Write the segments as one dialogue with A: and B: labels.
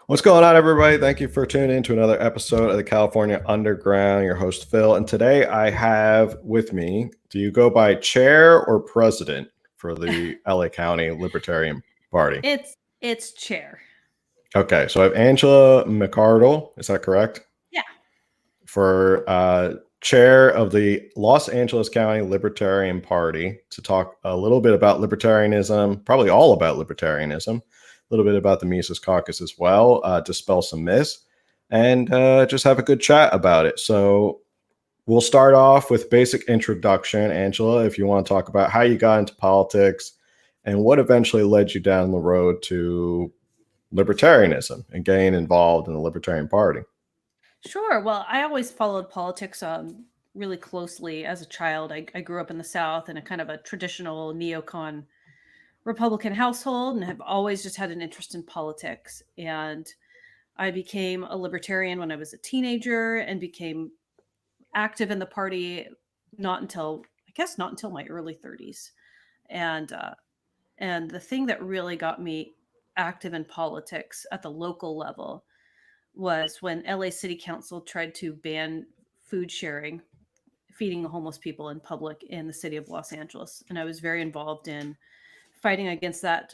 A: What's going on, everybody? Thank you for tuning in to another episode of the California Underground. Your host, Phil. And today I have with me, do you go by chair or president for the LA County Libertarian Party?
B: It's chair.
A: Okay, so I have Angela McArdle. Is that correct?
B: Yeah.
A: For chair of the Los Angeles County Libertarian Party to talk a little bit about libertarianism, probably all about libertarianism, a little bit about the Mises Caucus as well, dispel some myths, and just have a good chat about it. So we'll start off with basic introduction. Angela, if you want to talk about how you got into politics and what eventually led you down the road to libertarianism and getting involved in the Libertarian Party.
B: Sure. Well, I always followed politics really closely as a child. I grew up in the South in a kind of a traditional neocon Republican household and have always just had an interest in politics. And I became a libertarian when I was a teenager and became active in the party not until my early 30s. And the thing that really got me active in politics at the local level was when LA City Council tried to ban food sharing, feeding the homeless people in public in the city of Los Angeles. And I was very involved in fighting against that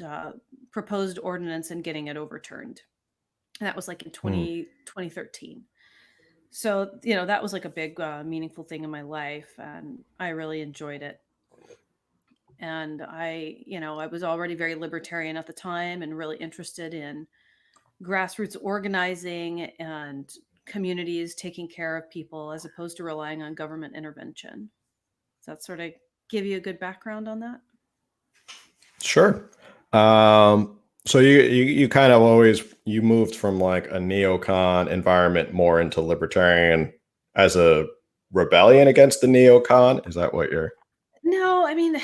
B: proposed ordinance and getting it overturned. And that was like in 2013. So, that was like a big, meaningful thing in my life. And I really enjoyed it. And I was already very libertarian at the time and really interested in grassroots organizing and communities taking care of people as opposed to relying on government intervention. Does that sort of give you a good background on that?
A: Sure. So you kind of you moved from like a neocon environment more into libertarian as a rebellion against the neocon. Is that what you're?
B: No, I mean,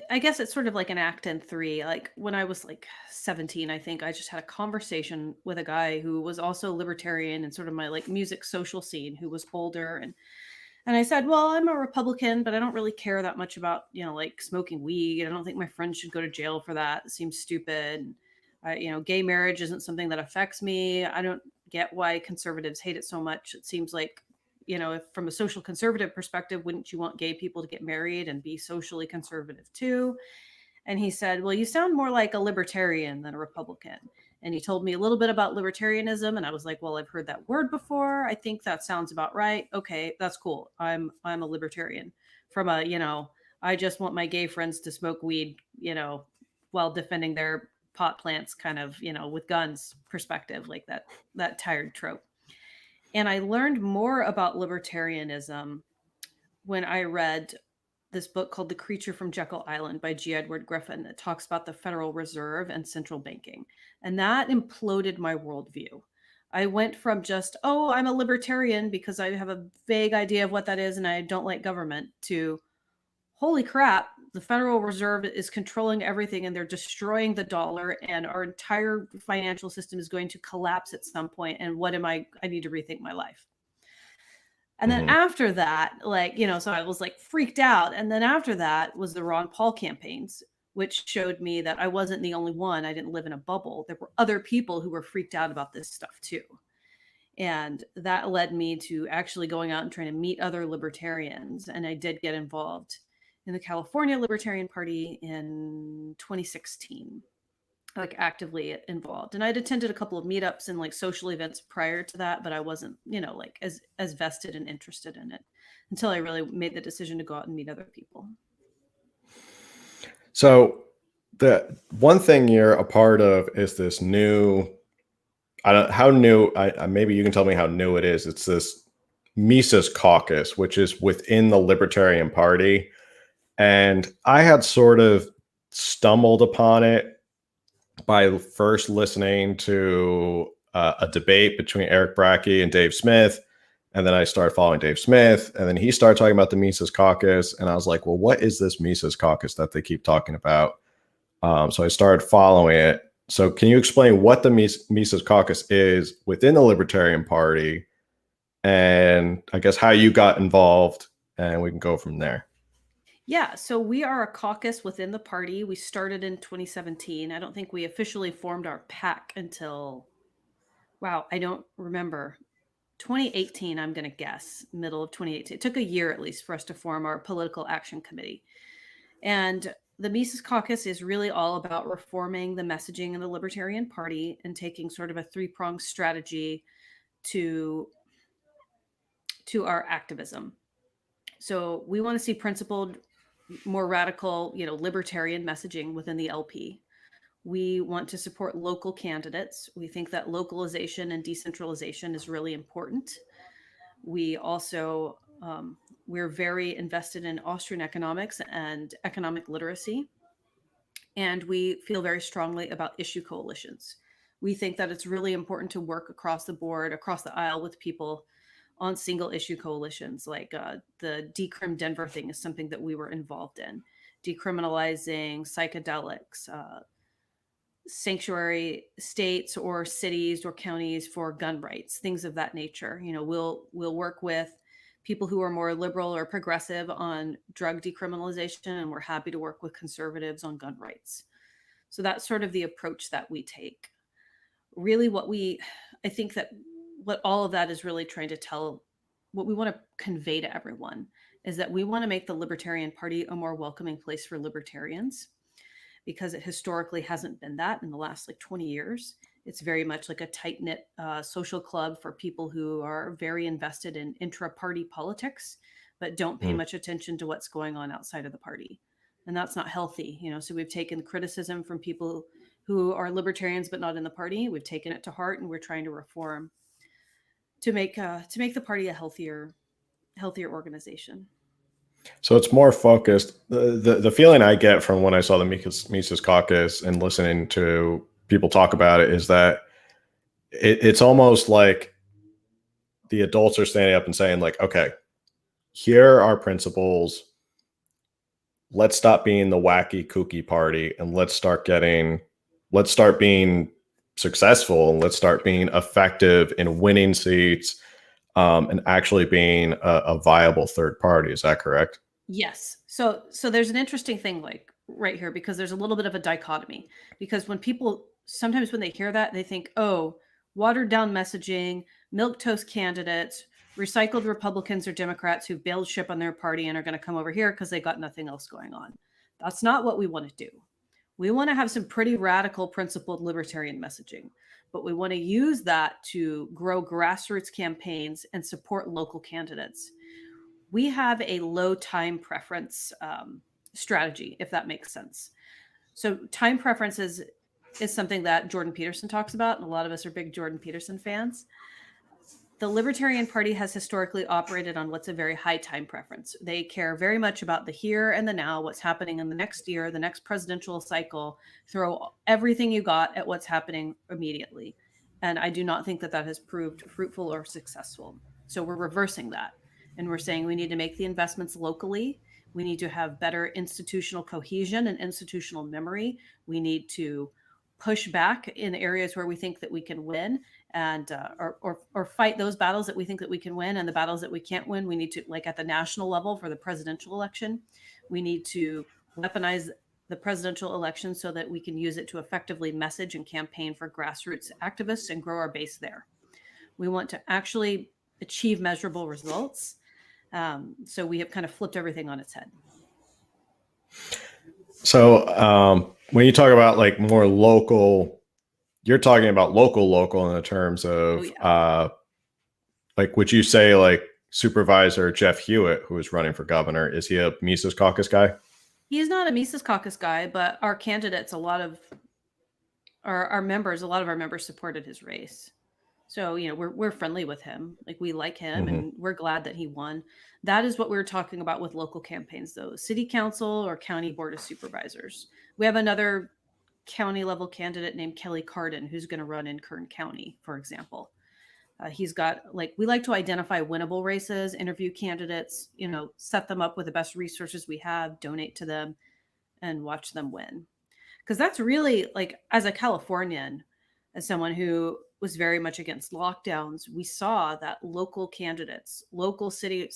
B: I guess it's sort of like an act in three. Like when I was like 17, I think I just had a conversation with a guy who was also libertarian and sort of my like music social scene, who was older. And I said, well, I'm a Republican, but I don't really care that much about, like smoking weed. I don't think my friends should go to jail for that. It seems stupid. Gay marriage isn't something that affects me. I don't get why conservatives hate it so much. It seems like, if from a social conservative perspective, wouldn't you want gay people to get married and be socially conservative too? And he said, well, you sound more like a libertarian than a Republican. And he told me a little bit about libertarianism. And I was like, well, I've heard that word before. I think that sounds about right. Okay, that's cool. I'm a libertarian from I just want my gay friends to smoke weed, while defending their pot plants kind of, with guns perspective, like that tired trope. And I learned more about libertarianism when I read this book called The Creature from Jekyll Island by G. Edward Griffin that talks about the Federal Reserve and central banking. And that imploded my worldview. I went from just, oh, I'm a libertarian because I have a vague idea of what that is and I don't like government, to holy crap, the Federal Reserve is controlling everything and they're destroying the dollar and our entire financial system is going to collapse at some point. And I need to rethink my life. And then after that, so I was like freaked out. And then after that was the Ron Paul campaigns, which showed me that I wasn't the only one. I didn't live in a bubble. There were other people who were freaked out about this stuff too. And that led me to actually going out and trying to meet other libertarians. And I did get involved in the California Libertarian Party in 2016, like actively involved. And I'd attended a couple of meetups and like social events prior to that, but I wasn't, like as vested and interested in it until I really made the decision to go out and meet other people.
A: So the one thing you're a part of is this new, I don't how new, maybe you can tell me how new it is. It's this Mises Caucus, which is within the Libertarian Party. And I had sort of stumbled upon it by first listening to a debate between Eric Brackey and Dave Smith. And then I started following Dave Smith. And then he started talking about the Mises Caucus. And I was like, well, what is this Mises Caucus that they keep talking about? So I started following it. So can you explain what the Mises Caucus is within the Libertarian Party? And I guess how you got involved, and we can go from there.
B: Yeah, so we are a caucus within the party. We started in 2017. I don't think we officially formed our PAC until Wow, I don't remember. 2018, I'm going to guess, middle of 2018. It took a year at least for us to form our political action committee. And the Mises Caucus is really all about reforming the messaging of the Libertarian Party and taking sort of a three-pronged strategy to our activism. So we want to see principled, more radical, libertarian messaging within the LP. We want to support local candidates. We think that localization and decentralization is really important. We also we're very invested in Austrian economics and economic literacy, and we feel very strongly about issue coalitions. We think that it's really important to work across the board, across the aisle with people on single issue coalitions. Like the Decrim Denver thing is something that we were involved in. Decriminalizing psychedelics, sanctuary states or cities or counties for gun rights, things of that nature. We'll work with people who are more liberal or progressive on drug decriminalization, and we're happy to work with conservatives on gun rights. So that's sort of the approach that we take. Really, I think that what all of that is really trying to tell, what we want to convey to everyone is that we want to make the Libertarian Party a more welcoming place for libertarians, because it historically hasn't been that in the last 20 years. It's very much like a tight-knit social club for people who are very invested in intra-party politics, but don't pay much attention to what's going on outside of the party. And that's not healthy. So we've taken criticism from people who are libertarians but not in the party. We've taken it to heart, and we're trying to reform to make the party a healthier organization.
A: So it's more focused. The feeling I get from when I saw the Mises Caucus and listening to people talk about it is that it's almost like the adults are standing up and saying, like, okay, here are our principles. Let's stop being the wacky, kooky party, and let's start being successful, and let's start being effective in winning seats, and actually being a viable third party. Is that correct?
B: Yes. So there's an interesting thing right here, because there's a little bit of a dichotomy, because sometimes when they hear that, they think, oh, watered down messaging, milquetoast candidates, recycled Republicans or Democrats who've bailed ship on their party and are going to come over here because they got nothing else going on. That's not what we want to do. We want to have some pretty radical, principled libertarian messaging, but we want to use that to grow grassroots campaigns and support local candidates. We have a low time preference strategy, if that makes sense. So time preference is something that Jordan Peterson talks about, and a lot of us are big Jordan Peterson fans. The Libertarian Party has historically operated on what's a very high time preference. They care very much about the here and the now, what's happening in the next year, the next presidential cycle, throw everything you got at what's happening immediately. And I do not think that has proved fruitful or successful. So we're reversing that. And we're saying we need to make the investments locally. We need to have better institutional cohesion and institutional memory. We need to push back in areas where we think that we can win, and or fight those battles that we think that we can win, and the battles that we can't win, we need to, like at the national level for the presidential election, we need to weaponize the presidential election so that we can use it to effectively message and campaign for grassroots activists and grow our base there. We want to actually achieve measurable results. So we have kind of flipped everything on its head.
A: So when you talk about more local, you're talking about local in the terms of, would you say Supervisor Jeff Hewitt, who is running for governor, is he a Mises Caucus guy?
B: He's not a Mises Caucus guy, but our candidates, a lot of our members supported his race. So, we're friendly with him. We like him, and we're glad that he won. That is what we were talking about with local campaigns, though. City council or county board of supervisors. We have another county level candidate named Kelly Cardin, who's going to run in Kern County, for example. He's got, we like to identify winnable races, interview candidates, set them up with the best resources we have, donate to them, and watch them win. Because that's really, as a Californian, as someone who was very much against lockdowns, we saw that local candidates, local city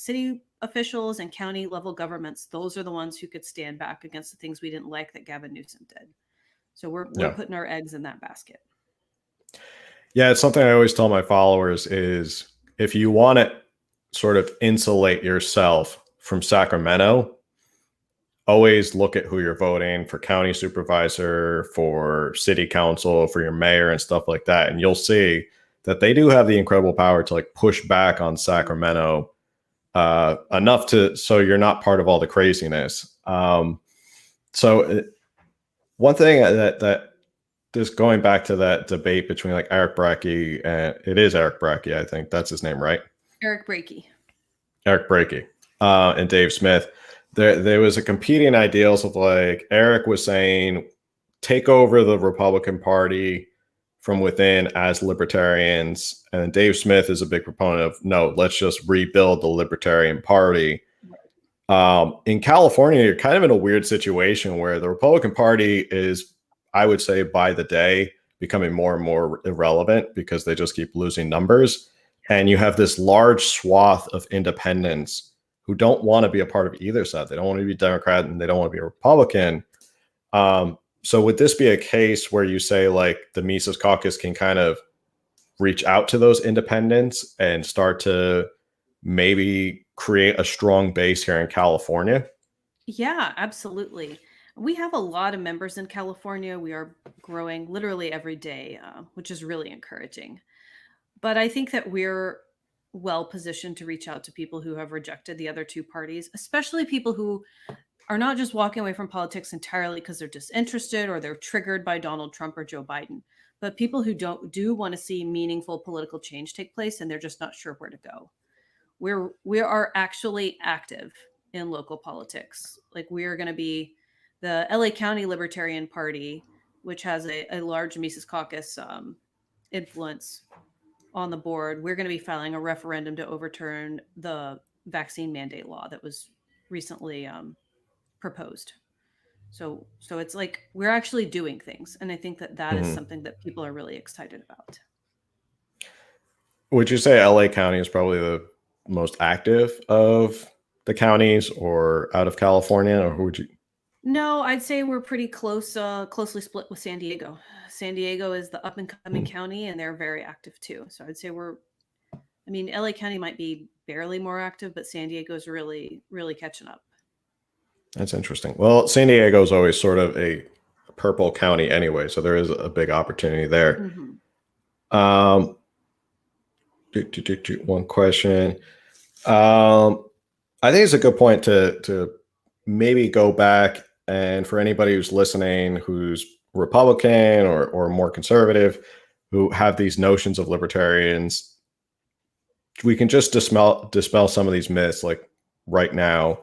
B: officials and county level governments, those are the ones who could stand back against the things we didn't like that Gavin Newsom did. So we're putting our eggs in that basket.
A: Yeah, it's something I always tell my followers is if you want to sort of insulate yourself from Sacramento, always look at who you're voting for county supervisor, for city council, for your mayor and stuff like that. And you'll see that they do have the incredible power to like push back on Sacramento enough so you're not part of all the craziness. So one thing that just going back to that debate between like Eric Brackey and it is Eric Brackey, I think that's his name, right?
B: Eric Brakey.
A: Eric Brackey and Dave Smith. There was a competing ideals of like Eric was saying, take over the Republican Party from within as libertarians, and Dave Smith is a big proponent of no, let's just rebuild the Libertarian Party. In California, you're kind of in a weird situation where the Republican Party is, I would say, by the day becoming more and more irrelevant because they just keep losing numbers. And you have this large swath of independents who don't want to be a part of either side. They don't want to be Democrat and they don't want to be a Republican. So would this be a case where you say like the Mises Caucus can kind of reach out to those independents and start to maybe create a strong base here in California?
B: Yeah, absolutely. We have a lot of members in California. We are growing literally every day, which is really encouraging. But I think that we're well positioned to reach out to people who have rejected the other two parties, especially people who are not just walking away from politics entirely because they're disinterested or they're triggered by Donald Trump or Joe Biden, but people who do want to see meaningful political change take place and they're just not sure where to go. We are actually active in local politics. Like we are going to be the LA County Libertarian Party, which has a large Mises Caucus influence on the board. We're going to be filing a referendum to overturn the vaccine mandate law that was recently proposed. So it's like we're actually doing things, and I think that is something that people are really excited about.
A: Would you say LA County is probably the most active of the counties or out of California, or who would you?
B: No, I'd say we're pretty closely split with San Diego. San Diego is the up and coming county, and they're very active too. So I'd say LA County might be barely more active, but San Diego's really, really catching up.
A: That's interesting. Well, San Diego is always sort of a purple county anyway, so there is a big opportunity there.
B: Mm-hmm.
A: One question. I think it's a good point to maybe go back, and for anybody who's listening who's Republican or more conservative who have these notions of libertarians, we can just dispel some of these myths like right now,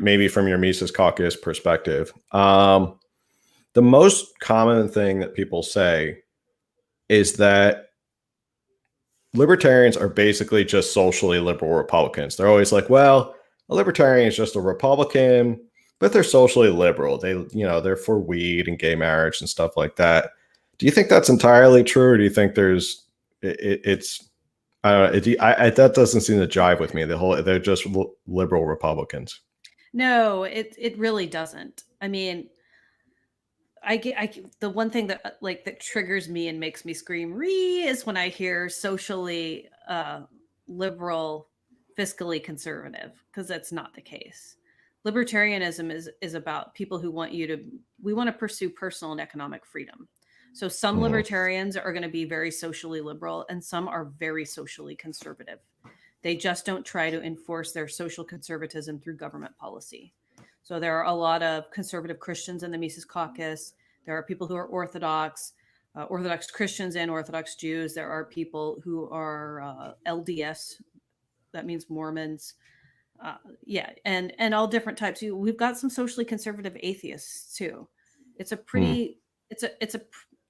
A: maybe from your Mises Caucus perspective. The most common thing that people say is that libertarians are basically just socially liberal Republicans. They're always like, well, a libertarian is just a Republican, but they're socially liberal. They're for weed and gay marriage and stuff like that. Do you think that's entirely true, or do you think it's I don't know. That doesn't seem to jive with me. They're just liberal Republicans.
B: No, it really doesn't. I mean, the one thing that triggers me and makes me scream "ree" is when I hear socially liberal, fiscally conservative, because that's not the case. Libertarianism is about people who want we want to pursue personal and economic freedom. So some libertarians are going to be very socially liberal and some are very socially conservative. They just don't try to enforce their social conservatism through government policy. So there are a lot of conservative Christians in the Mises Caucus. There are people who are Orthodox Christians and Orthodox Jews. There are people who are LDS, that means Mormons. And all different types. We've got some socially conservative atheists too. It's a pretty,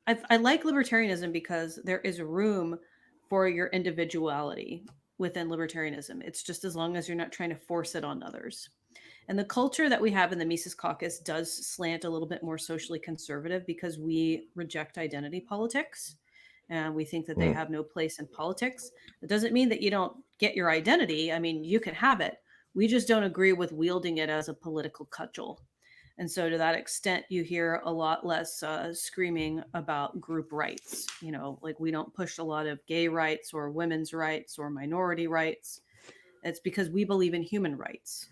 B: I like libertarianism because there is room for your individuality within libertarianism. It's just as long as you're not trying to force it on others. And the culture that we have in the Mises Caucus does slant a little bit more socially conservative because we reject identity politics. And we think that they have no place in politics. It doesn't mean that you don't get your identity. I mean, you can have it. We just don't agree with wielding it as a political cudgel. And so to that extent, you hear a lot less screaming about group rights. Like we don't push a lot of gay rights or women's rights or minority rights. It's because we believe in human rights.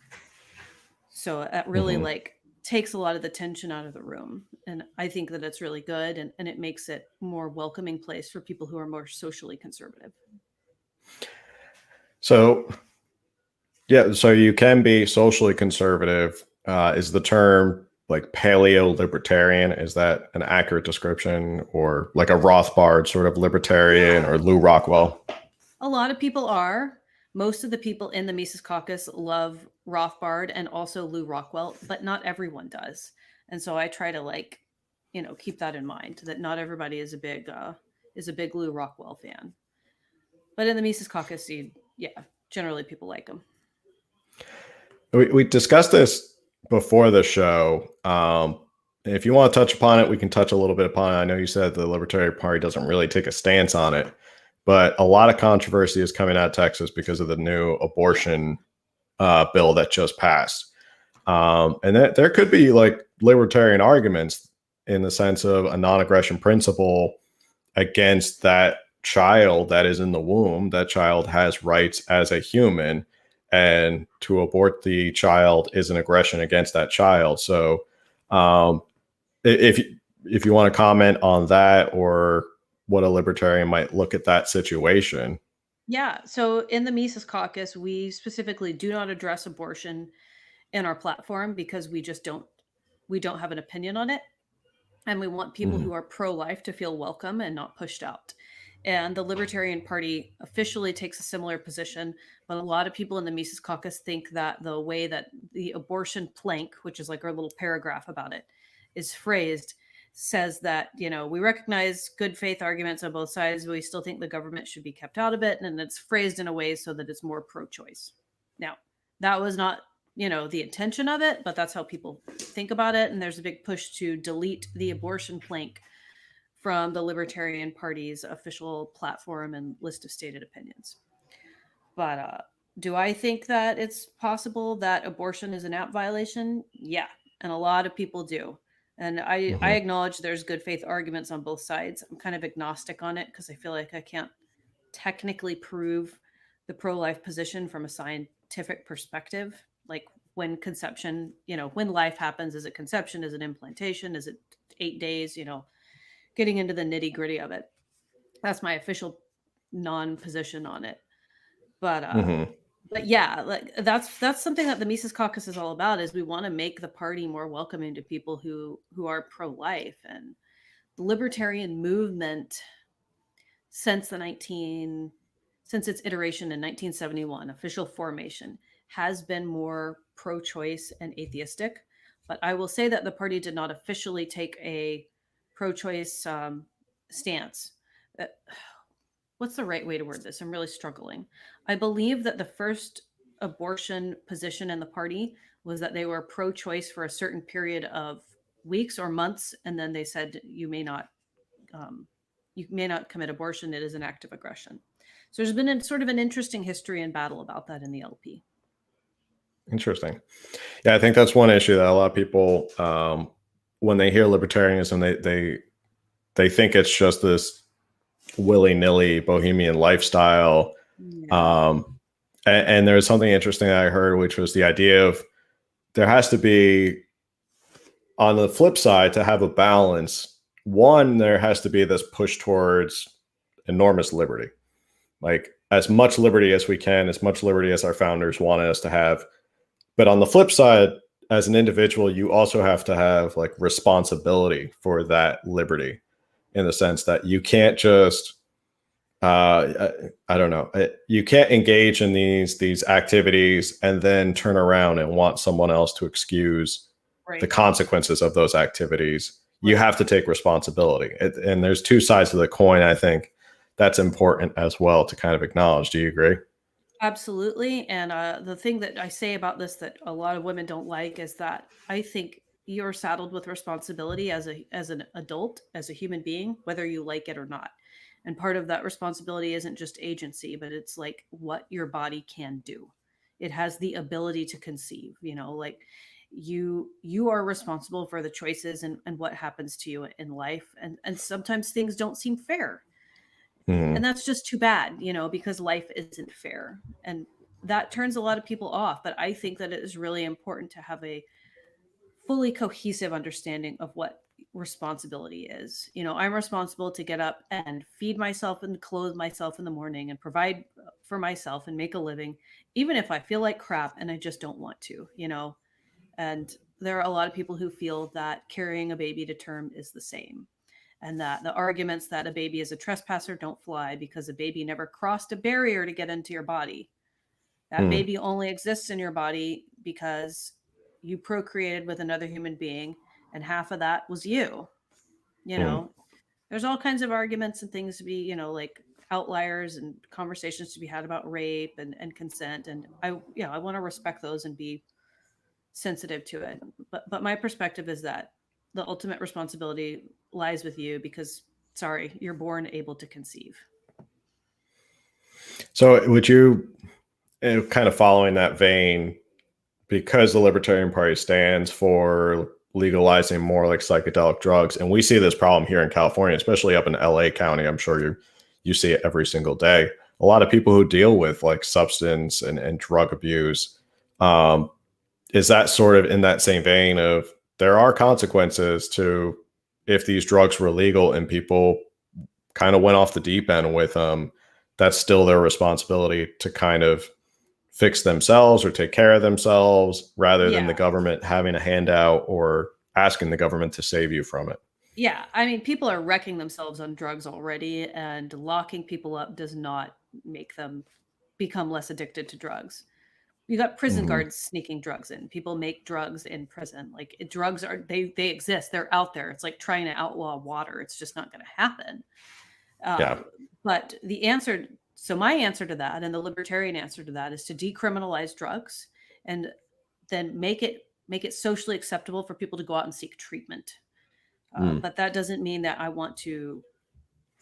B: So that really
A: Mhm.
B: like takes a lot of the tension out of the room. And I think that it's really good, and it makes it more welcoming place for people who are more socially conservative.
A: So yeah, so you can be socially conservative. Is the term like paleo libertarian? Is that an accurate description, or like a Rothbard sort of libertarian, or Lou Rockwell?
B: A lot of people are. Most of the people in the Mises Caucus love Rothbard and also Lou Rockwell, but not everyone does. And so I try to like, keep that in mind that not everybody is a big Lou Rockwell fan. But in the Mises Caucus, yeah, generally people like him.
A: We discussed this before the show. If you want to touch upon it, we can touch a little bit upon it. I know you said the Libertarian Party doesn't really take a stance on it, but a lot of controversy is coming out of Texas because of the new abortion bill that just passed. And that there could be like libertarian arguments in the sense of a non-aggression principle against that child that is in the womb. That child has rights as a human, and to abort the child is an aggression against that child. So, um, if you want to comment on that, or what a libertarian might look at that situation.
B: Yeah. So in the Mises Caucus, we specifically do not address abortion in our platform because we don't have an opinion on it. And we want people
A: Mhm.
B: who are pro-life to feel welcome and not pushed out. And the Libertarian Party officially takes a similar position, but a lot of people in the Mises Caucus think that the way that the abortion plank, which is like our little paragraph about it, is phrased, says that, we recognize good faith arguments on both sides, but we still think the government should be kept out of it. And it's phrased in a way so that it's more pro-choice. Now, that was not the intention of it, but that's how people think about it. And there's a big push to delete the abortion plank from the Libertarian Party's official platform and list of stated opinions. But do I think that it's possible that abortion is an app violation? Yeah, and a lot of people do. And I
A: Mhm.
B: acknowledge there's good faith arguments on both sides. I'm kind of agnostic on it because I feel like I can't technically prove the pro-life position from a scientific perspective. Like when conception, when life happens, is it conception? Is it implantation? Is it 8 days? Getting into the nitty-gritty of it. That's my official non-position on it. But
A: Mhm.
B: but yeah, like that's something that the Mises Caucus is all about. Is we want to make the party more welcoming to people who are pro-life. And the libertarian movement since the 19 since its iteration in 1971, official formation, has been more pro-choice and atheistic. But I will say that the party did not officially take a pro-choice stance. Uh, what's the right way to word this? I'm really struggling. I believe that the first abortion position in the party was that they were pro-choice for a certain period of weeks or months, and then they said um, you may not commit abortion. It is an act of aggression. So there's been sort of an interesting history and battle about that in the LP.
A: Interesting. Yeah, I think that's one issue that a lot of people, when they hear libertarianism, they think it's just this willy nilly bohemian lifestyle.
B: Yeah.
A: Um, and there was something interesting that I heard, which was the idea of there has to be, on the flip side, to have a balance. One, there has to be this push towards enormous liberty, like as much liberty as we can, as much liberty as our founders wanted us to have. But on the flip side, as an individual, you also have to have like responsibility for that liberty, in the sense that you can't just I don't know. You can't engage in these activities and then turn around and want someone else to excuse the
B: Right.
A: consequences of those activities. You
B: Right.
A: have to take responsibility. And there's two sides to the coin. I think that's important as well to kind of acknowledge. Do you agree?
B: Absolutely. And the thing that I say about this that a lot of women don't like is that I think you're saddled with responsibility as an adult, as a human being, whether you like it or not. And part of that responsibility isn't just agency, but it's like what your body can do. It has the ability to conceive, like you are responsible for the choices and what happens to you in life, and sometimes things don't seem fair, and that's just too bad, because life isn't fair, and that turns a lot of people off. But I think that it is really important to have a fully cohesive understanding of what responsibility is. I'm responsible to get up and feed myself and clothe myself in the morning and provide for myself and make a living, even if I feel like crap and I just don't want to. And there are a lot of people who feel that carrying a baby to term is the same, and that the arguments that a baby is a trespasser don't fly because a baby never crossed a barrier to get into your body. That baby only exists in your body because you procreated with another human being, and half of that was you. There's all kinds of arguments and things to be, like outliers and conversations to be had about rape and consent. And I want to respect those and be sensitive to it. But my perspective is that the ultimate responsibility lies with you because, sorry, you're born able to conceive.
A: So would you, kind of following that vein, because the Libertarian Party stands for legalizing more like psychedelic drugs, and we see this problem here in California, especially up in LA County. I'm sure you see it every single day. A lot of people who deal with like substance and drug abuse. Is that sort of in that same vein of there are consequences to if these drugs were legal and people kind of went off the deep end with them, that's still their responsibility to kind of fix themselves or take care of themselves rather than the government having a handout or asking the government to save you from it.
B: Yeah. I mean, people are wrecking themselves on drugs already, and locking people up does not make them become less addicted to drugs. You got prison guards sneaking drugs in. People make drugs in prison. Like drugs they exist. They're out there. It's like trying to outlaw water. It's just not going to happen. But my answer to that, and the libertarian answer to that, is to decriminalize drugs and then make it socially acceptable for people to go out and seek treatment. But that doesn't mean that I want to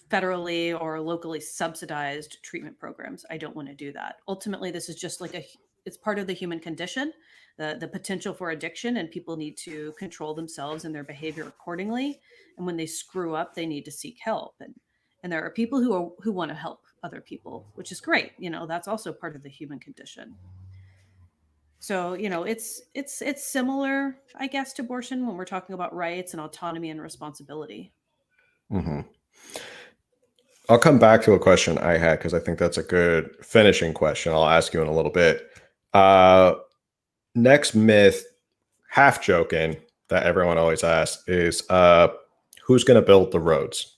B: federally or locally subsidized treatment programs. I don't want to do that. Ultimately, this is just it's part of the human condition, the potential for addiction, and people need to control themselves and their behavior accordingly. And when they screw up, they need to seek help. And there are people who want to help other people, which is great. That's also part of the human condition. So, it's similar, I guess, to abortion when we're talking about rights and autonomy and responsibility.
A: I'll come back to a question I had because I think that's a good finishing question. I'll ask you in a little bit. Next myth, half joking, that everyone always asks is who's going to build the roads?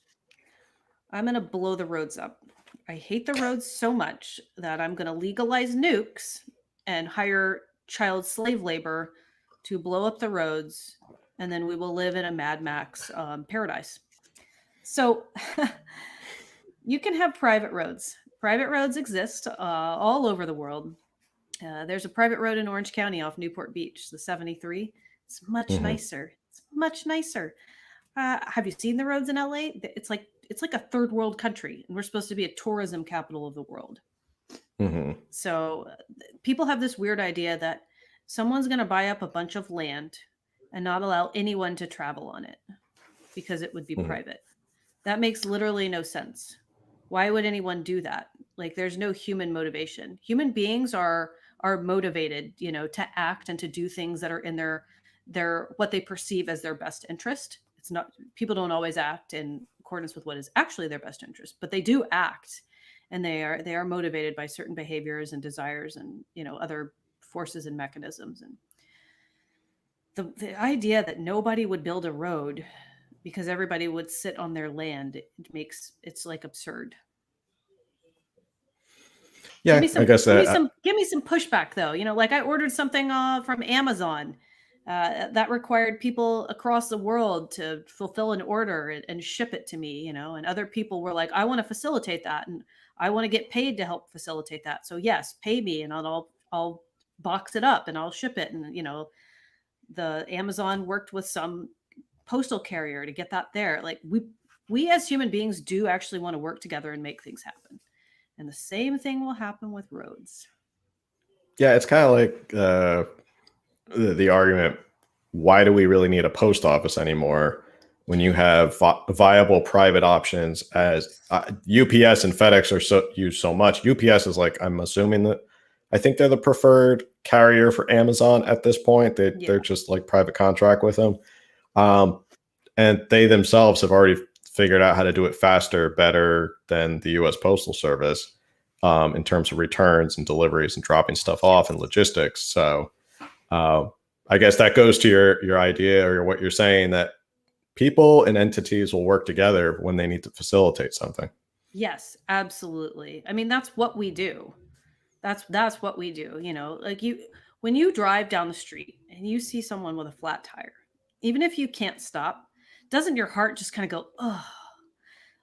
B: I'm going to blow the roads up. I hate the roads so much that I'm going to legalize nukes and hire child slave labor to blow up the roads, and then we will live in a Mad Max paradise. So you can have private roads. Private roads exist all over the world. There's a private road in Orange County off Newport Beach, the 73. It's much nicer. It's much nicer. Have you seen the roads in LA? It's like a third world country, and we're supposed to be a tourism capital of the world. So people have this weird idea that someone's going to buy up a bunch of land and not allow anyone to travel on it because it would be private. That makes literally no sense. Why would anyone do that? Like, there's no human motivation. Human beings are motivated, to act and to do things that are in their what they perceive as their best interest. It's not, people don't always act in accordance with what is actually their best interest, but they do act, and they are motivated by certain behaviors and desires and other forces and mechanisms. And the idea that nobody would build a road because everybody would sit on their land, it's like absurd.
A: Yeah, I guess
B: give me some pushback though. Like I ordered something from Amazon that required people across the world to fulfill an order and ship it to me, and other people were like, I want to facilitate that, and I want to get paid to help facilitate that. So yes, pay me, and I'll box it up and I'll ship it. And the Amazon worked with some postal carrier to get that there. Like we as human beings do actually want to work together and make things happen. And the same thing will happen with roads.
A: Yeah, it's kind of like the argument, why do we really need a post office anymore when you have viable private options as UPS and FedEx are used so much? UPS is like, I'm assuming that, I think they're the preferred carrier for Amazon at this point. They're just like private contract with them. And they themselves have already figured out how to do it faster, better than the US Postal Service in terms of returns and deliveries and dropping stuff off and logistics. So I guess that goes to your idea or what you're saying, that people and entities will work together when they need to facilitate something.
B: Yes, absolutely. I mean, that's what we do. That's what we do. Like when you drive down the street and you see someone with a flat tire, even if you can't stop, doesn't your heart just kind of go, oh,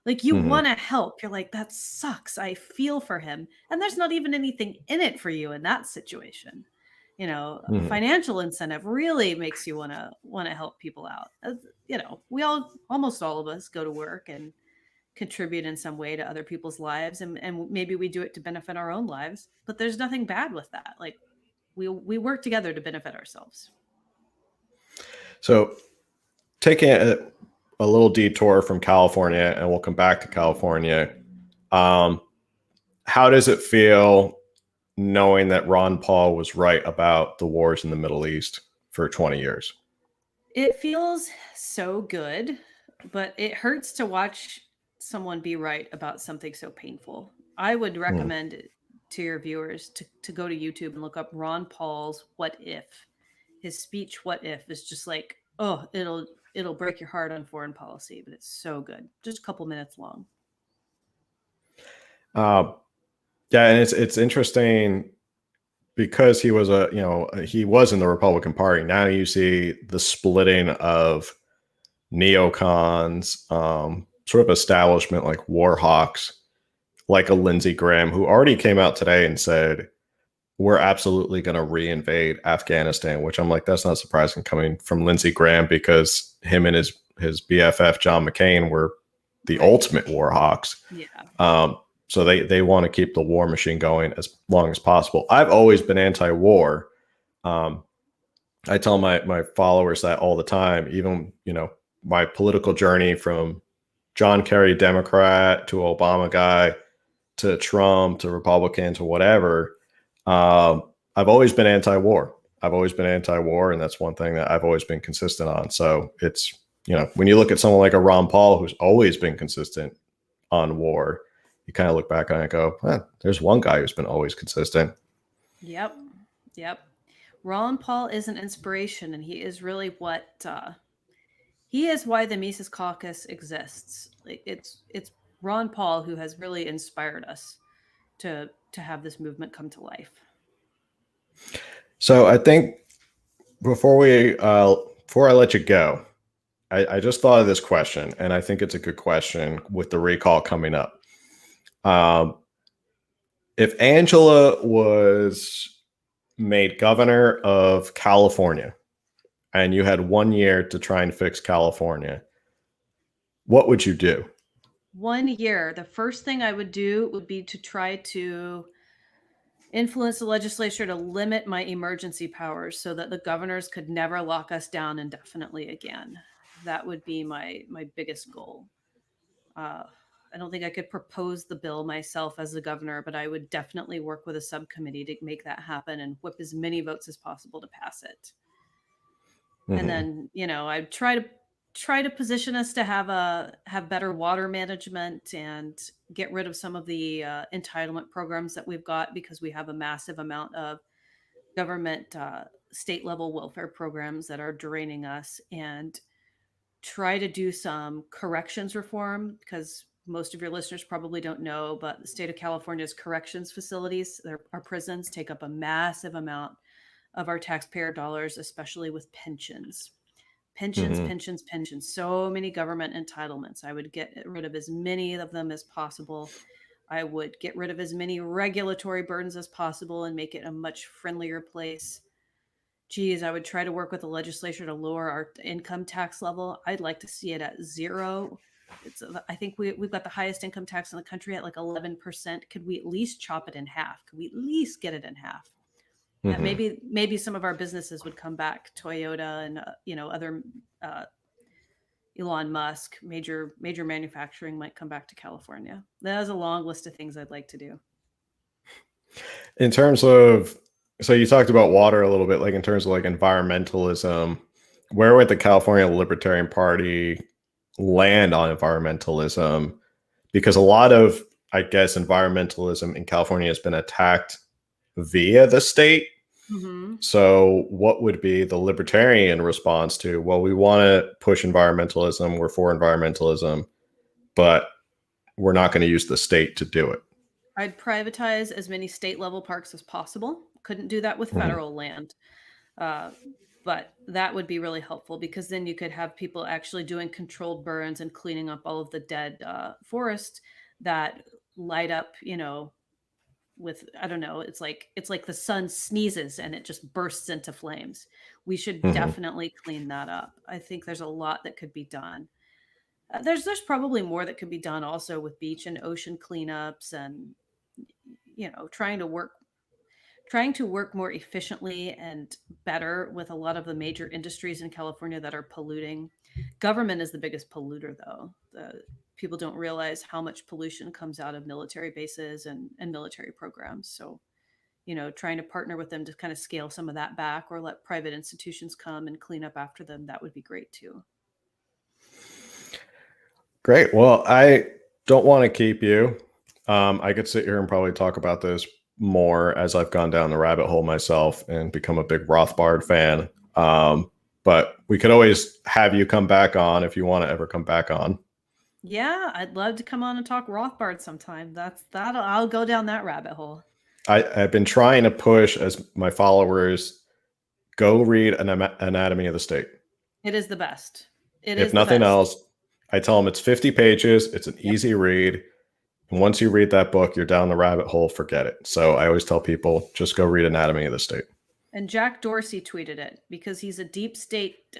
B: like you
A: Mm-hmm.
B: want to help? You're like, that sucks. I feel for him. And there's not even anything in it for you in that situation.
A: Mm-hmm.
B: Financial incentive really makes you want to help people out. We almost all of us go to work and contribute in some way to other people's lives, and maybe we do it to benefit our own lives, but there's nothing bad with that. Like we work together to benefit ourselves.
A: So taking a little detour from California, and we'll come back to California. How does it feel knowing that Ron Paul was right about the wars in the Middle East for 20 years?
B: It feels so good, but it hurts to watch someone be right about something so painful. I would
A: Mm.
B: recommend it to your viewers to go to YouTube and look up Ron Paul's What If. His speech What If is just like, oh, it'll break your heart on foreign policy, but it's so good. Just a couple minutes long.
A: Uh, yeah, and it's interesting because he was he was in the Republican Party. Now you see the splitting of neocons, sort of establishment like war hawks, like a Lindsey Graham, who already came out today and said, we're absolutely going to reinvade Afghanistan, which I'm like, that's not surprising coming from Lindsey Graham, because him and his BFF, John McCain, were the ultimate war hawks.
B: Yeah.
A: So they want to keep the war machine going as long as possible. I've always been anti-war. I tell my followers that all the time, even, my political journey from John Kerry, Democrat, to Obama guy, to Trump, to Republican, to whatever. I've always been anti-war. I've always been anti-war. And that's one thing that I've always been consistent on. So it's, when you look at someone like a Ron Paul, who's always been consistent on war, you kind of look back on it and go, there's one guy who's been always consistent.
B: Yep. Ron Paul is an inspiration, and he is really he is why the Mises Caucus exists. Like it's Ron Paul who has really inspired us to have this movement come to life.
A: So I think before I let you go, I just thought of this question, and I think it's a good question with the recall coming up. If Angela was made governor of California and you had 1 year to try and fix California, what would you do?
B: 1 year. The first thing I would do would be to try to influence the legislature to limit my emergency powers so that the governors could never lock us down indefinitely again. That would be my biggest goal. I don't think I could propose the bill myself as the governor, but I would definitely work with a subcommittee to make that happen and whip as many votes as possible to pass it.
A: Mm-hmm.
B: And then, I'd try to position us to have better water management and get rid of some of the entitlement programs that we've got, because we have a massive amount of government state level welfare programs that are draining us, and try to do some corrections reform, because most of your listeners probably don't know, but the state of California's corrections facilities, our prisons, take up a massive amount of our taxpayer dollars, especially with pensions. Pensions. So many government entitlements. I would get rid of as many of them as possible. I would get rid of as many regulatory burdens as possible and make it a much friendlier place. Geez, I would try to work with the legislature to lower our income tax level. I'd like to see it at zero. I think we've got the highest income tax in the country at like 11%. Could we at least chop it in half? Could we at least get it in half? Maybe some of our businesses would come back. Toyota and other Elon Musk, major manufacturing might come back to California. That is a long list of things I'd like to do.
A: In terms of, so you talked about water a little bit, like in terms of like environmentalism, where would the California Libertarian Party land on environmentalism? Because a lot of, I guess, environmentalism in California has been attacked via the state. So what would be the libertarian response to, well, we want to push environmentalism, we're for environmentalism, but we're not going to use the state to do it?
B: I'd privatize as many state level parks as possible. Couldn't do that with federal land. But that would be really helpful, because then you could have people actually doing controlled burns and cleaning up all of the dead forest that light up, with, I don't know, it's like the sun sneezes and it just bursts into flames. We should definitely clean that up. I think there's a lot that could be done. There's probably more that could be done also with beach and ocean cleanups, and trying to work more efficiently and better with a lot of the major industries in California that are polluting. Government is the biggest polluter, though. People don't realize how much pollution comes out of military bases and military programs. So, trying to partner with them to kind of scale some of that back, or let private institutions come and clean up after them, that would be great too.
A: Great. Well, I don't want to keep you. I could sit here and probably talk about this more as I've gone down the rabbit hole myself and become a big Rothbard fan. But we could always have you come back on if you want to ever come back on.
B: Yeah, I'd love to come on and talk Rothbard sometime. I'll go down that rabbit hole.
A: I've been trying to push as my followers, go read an Anatomy of the State.
B: It is the best.
A: If nothing else, I tell them it's 50 pages. It's an easy read. And once you read that book, you're down the rabbit hole, forget it. So I always tell people, just go read Anatomy of the State.
B: And Jack Dorsey tweeted it, because he's a deep state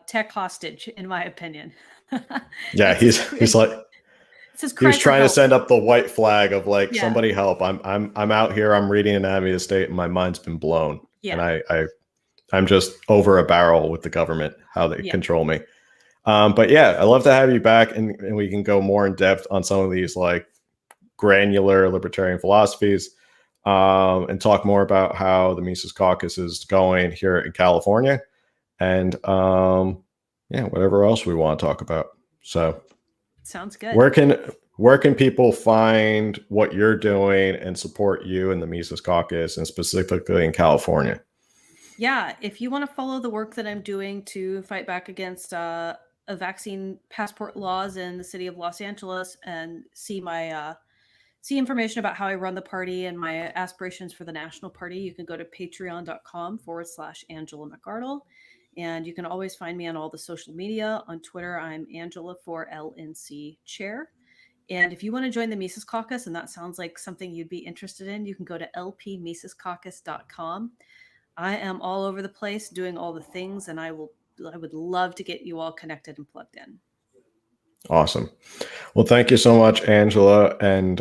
B: tech hostage, in my opinion.
A: Yeah, he's like, he was trying to send up the white flag of like, somebody help. I'm out here, I'm reading Anatomy of the State, and my mind's been blown. Yeah. And I'm just over a barrel with the government, how they control me. But yeah, I love to have you back, and we can go more in depth on some of these like granular libertarian philosophies, and talk more about how the Mises Caucus is going here in California, and whatever else we want to talk about. So
B: sounds good.
A: Where can people find what you're doing and support you in the Mises Caucus, and specifically in California?
B: Yeah, if you want to follow the work that I'm doing to fight back against vaccine passport laws in the city of Los Angeles, and see my see information about how I run the party and my aspirations for the national party, you can go to patreon.com/Angela McArdle. And you can always find me on all the social media. On Twitter, I'm Angela4LNC Chair. And if you want to join the Mises Caucus, and that sounds like something you'd be interested in, you can go to lpmisescaucus.com. I am all over the place doing all the things, and I would love to get you all connected and plugged in.
A: Awesome. Well, thank you so much, Angela, and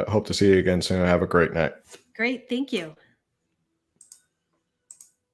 A: hope to see you again soon. Have a great night.
B: Great. Thank you.